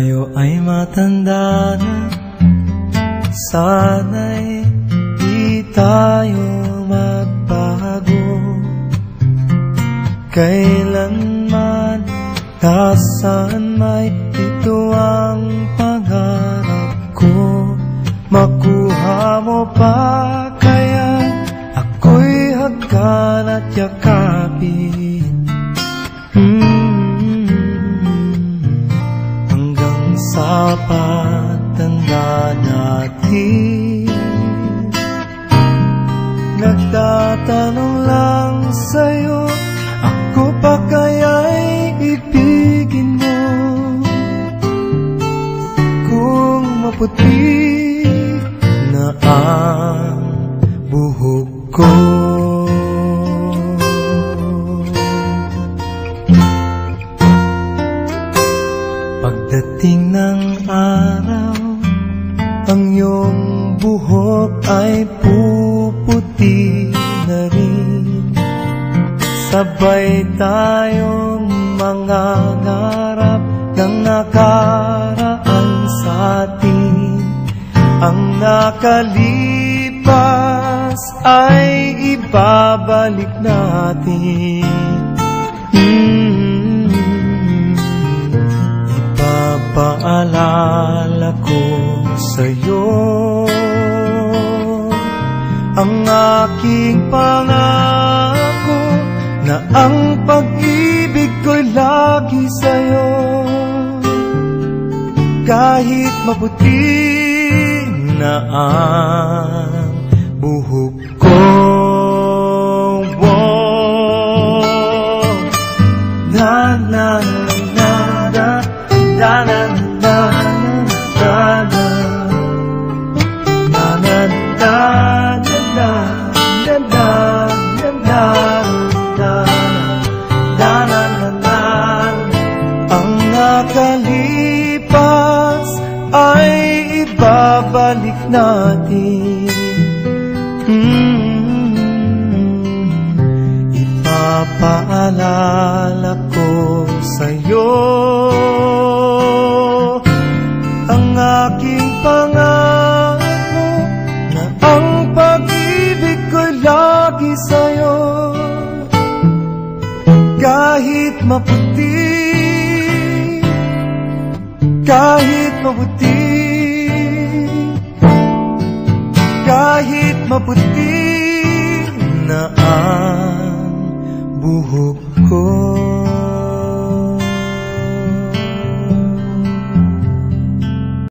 tayo ay matanda na, sana'y di tayo magbago. Kailanman, nasaan may ito ang pangarap ko. Makuha mo pa kaya ako'y hagkan at yakapin, hanggang sa pagtanda natin. Nagtatanong lang sa'yo, ako pa kaya'y ibigin mo? Kung maputi na ang buhok ko, pagdating ng araw, ang iyong buhok ay puputi na rin. Sabay tayong mangangarap ng nakaraan sa atin. Ang nakalipas ay ibabalik natin. Ipapaalala ko sa'yo ang aking pangako, na ang pag-ibig ko'y lagi sa'yo. Kahit maputi na ang buhok ko, na na na na na na na na nakalipas ay ibabalik natin. Ipapaalala ko sa'yo ang aking pangako, na ang pag-ibig ko'y lagi sa'yo. Kahit maputi, kahit maputi, kahit maputi